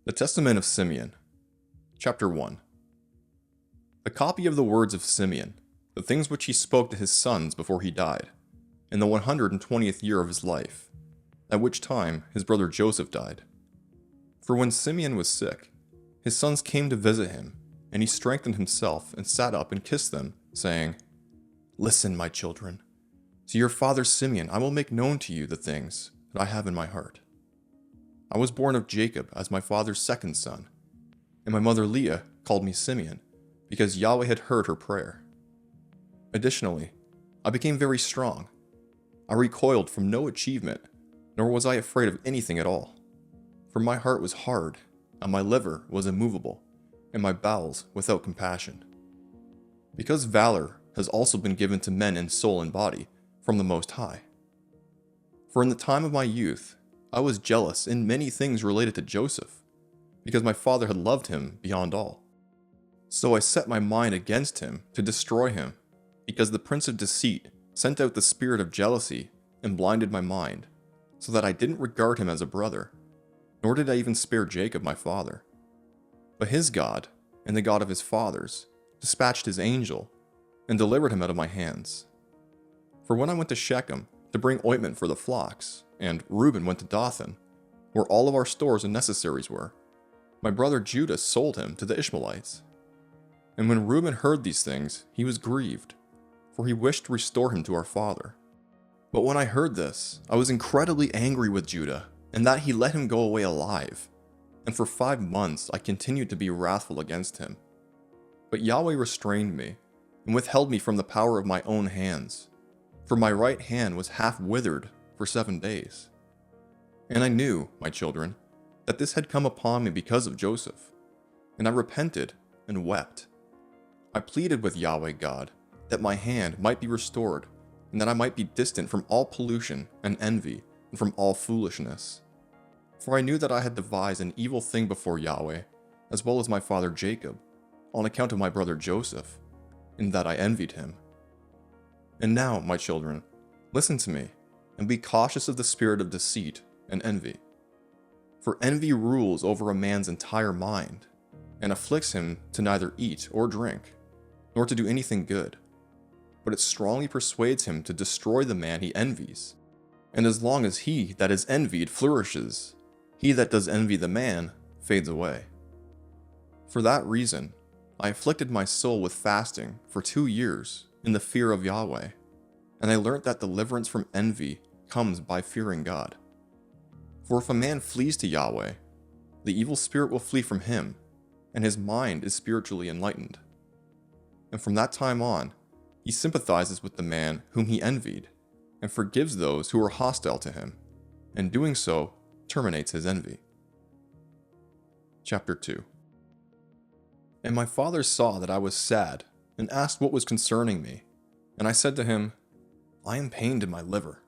The Testament of Simeon, Chapter 1. A copy of the words of Simeon, the things which he spoke to his sons before he died, in the 120th year of his life, at which time his brother Joseph died. For when Simeon was sick, his sons came to visit him, and he strengthened himself and sat up and kissed them, saying, "Listen, my children. To your father Simeon I will make known to you the things that I have in my heart. I was born of Jacob as my father's second son, and my mother Leah called me Simeon, because Yahweh had heard her prayer. Additionally, I became very strong. I recoiled from no achievement, nor was I afraid of anything at all. For my heart was hard, and my liver was immovable, and my bowels without compassion. Because valor has also been given to men in soul and body from the Most High. For in the time of my youth, I was jealous in many things related to Joseph, because my father had loved him beyond all. So I set my mind against him to destroy him, because the prince of deceit sent out the spirit of jealousy and blinded my mind, so that I didn't regard him as a brother, nor did I even spare Jacob my father. But his God, and the God of his fathers, dispatched his angel, and delivered him out of my hands. For when I went to Shechem to bring ointment for the flocks, and Reuben went to Dothan, where all of our stores and necessaries were, my brother Judah sold him to the Ishmaelites. And when Reuben heard these things, he was grieved, for he wished to restore him to our father. But when I heard this, I was incredibly angry with Judah, and that he let him go away alive. And for 5 months I continued to be wrathful against him. But Yahweh restrained me, and withheld me from the power of my own hands, for my right hand was half withered for 7 days. And I knew, my children, that this had come upon me because of Joseph, and I repented and wept. I pleaded with Yahweh God that my hand might be restored, and that I might be distant from all pollution and envy and from all foolishness. For I knew that I had devised an evil thing before Yahweh, as well as my father Jacob, on account of my brother Joseph, in that I envied him. And now, my children, listen to me, and be cautious of the spirit of deceit and envy. For envy rules over a man's entire mind, and afflicts him to neither eat or drink, nor to do anything good. But it strongly persuades him to destroy the man he envies. And as long as he that is envied flourishes, he that does envy the man fades away. For that reason, I afflicted my soul with fasting for 2 years in the fear of Yahweh, and I learnt that deliverance from envy comes by fearing God. For if a man flees to Yahweh, the evil spirit will flee from him, and his mind is spiritually enlightened. And from that time on, he sympathizes with the man whom he envied, and forgives those who are hostile to him, and doing so terminates his envy. Chapter 2. And my father saw that I was sad, and asked what was concerning me. And I said to him, I am pained in my liver.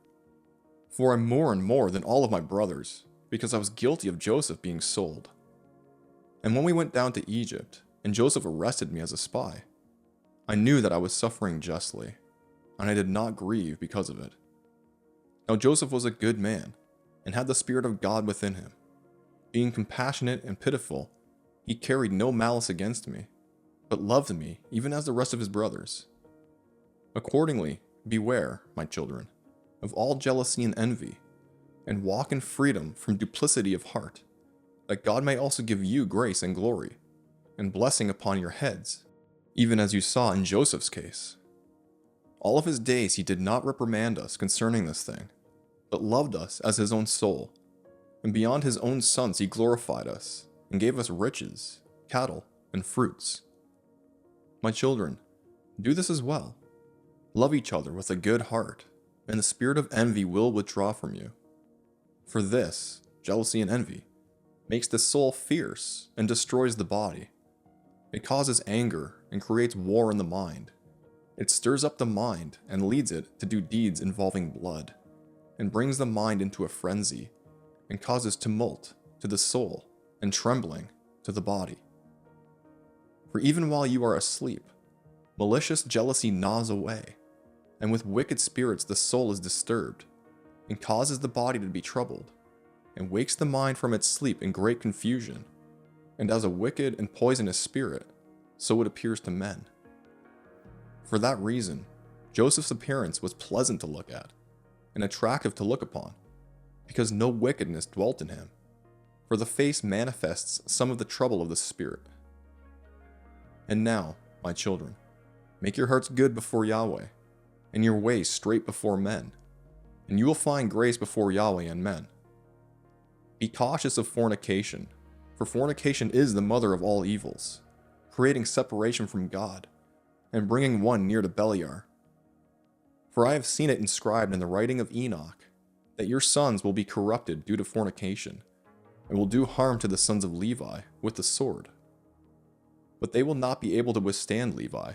For I mourn more than all of my brothers, because I was guilty of Joseph being sold. And when we went down to Egypt, and Joseph arrested me as a spy, I knew that I was suffering justly, and I did not grieve because of it. Now Joseph was a good man, and had the Spirit of God within him. Being compassionate and pitiful, he carried no malice against me, but loved me even as the rest of his brothers. Accordingly, beware, my children, of all jealousy and envy, and walk in freedom from duplicity of heart, that God may also give you grace and glory, and blessing upon your heads, even as you saw in Joseph's case. All of his days he did not reprimand us concerning this thing, but loved us as his own soul, and beyond his own sons he glorified us, and gave us riches, cattle, and fruits. My children, do this as well. Love each other with a good heart, and the spirit of envy will withdraw from you. For this, jealousy and envy, makes the soul fierce and destroys the body. It causes anger and creates war in the mind. It stirs up the mind and leads it to do deeds involving blood, and brings the mind into a frenzy, and causes tumult to the soul and trembling to the body. For even while you are asleep, malicious jealousy gnaws away, and with wicked spirits the soul is disturbed, and causes the body to be troubled, and wakes the mind from its sleep in great confusion, and as a wicked and poisonous spirit, so it appears to men. For that reason, Joseph's appearance was pleasant to look at, and attractive to look upon, because no wickedness dwelt in him, for the face manifests some of the trouble of the spirit. And now, my children, make your hearts good before Yahweh, and your ways straight before men, and you will find grace before Yahweh and men. Be cautious of fornication, for fornication is the mother of all evils, creating separation from God, and bringing one near to Beliar. For I have seen it inscribed in the writing of Enoch, that your sons will be corrupted due to fornication, and will do harm to the sons of Levi with the sword. But they will not be able to withstand Levi,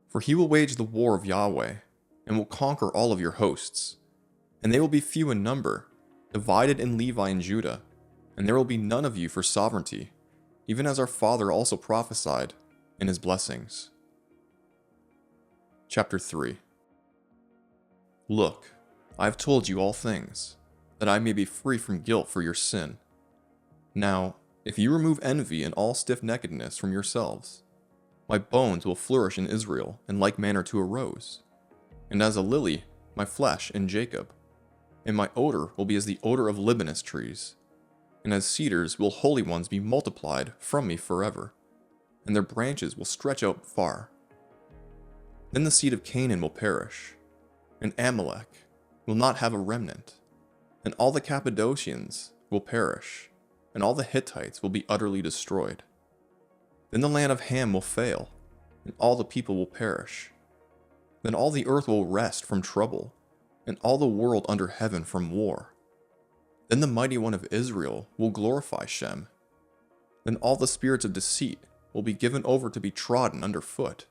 for he will wage the war of Yahweh, and will conquer all of your hosts. And they will be few in number, divided in Levi and Judah, and there will be none of you for sovereignty, even as our father also prophesied in his blessings. Chapter 3. Look, I have told you all things, that I may be free from guilt for your sin. Now, if you remove envy and all stiff-neckedness from yourselves, my bones will flourish in Israel in like manner to a rose, and as a lily, my flesh in Jacob, and my odor will be as the odor of Libanus trees, and as cedars will holy ones be multiplied from me forever, and their branches will stretch out far. Then the seed of Canaan will perish, and Amalek will not have a remnant, and all the Cappadocians will perish, and all the Hittites will be utterly destroyed. Then the land of Ham will fail, and all the people will perish. Then all the earth will rest from trouble, and all the world under heaven from war. Then the mighty one of Israel will glorify Shem. Then all the spirits of deceit will be given over to be trodden underfoot,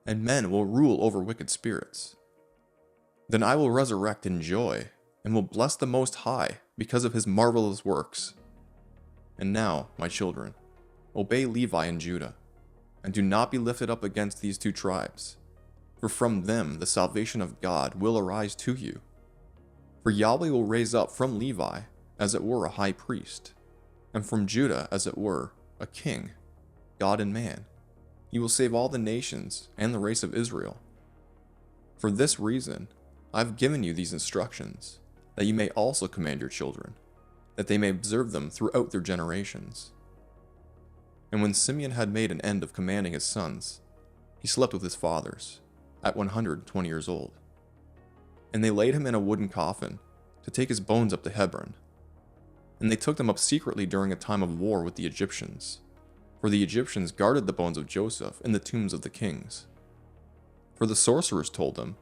and men will rule over wicked spirits. Then I will resurrect in joy, and will bless the Most High because of his marvelous works. And now, my children, obey Levi and Judah, and do not be lifted up against these two tribes, for from them the salvation of God will arise to you. For Yahweh will raise up from Levi, as it were a high priest, and from Judah, as it were, a king, God and man. He will save all the nations and the race of Israel. For this reason, I have given you these instructions, that you may also command your children, that they may observe them throughout their generations. And when Simeon had made an end of commanding his sons, he slept with his fathers, at 120 years old. And they laid him in a wooden coffin, to take his bones up to Hebron. And they took them up secretly during a time of war with the Egyptians, for the Egyptians guarded the bones of Joseph in the tombs of the kings. For the sorcerers told them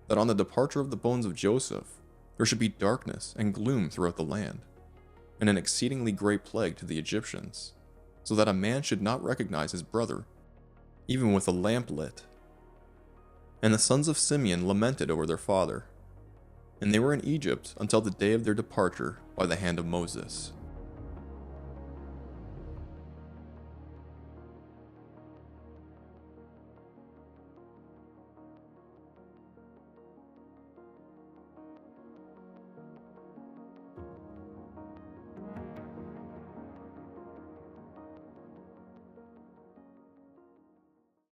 that on the departure of the bones of Joseph, there should be darkness and gloom throughout the land, and an exceedingly great plague to the Egyptians, so that a man should not recognize his brother, even with a lamp lit. And the sons of Simeon lamented over their father, and they were in Egypt until the day of their departure by the hand of Moses.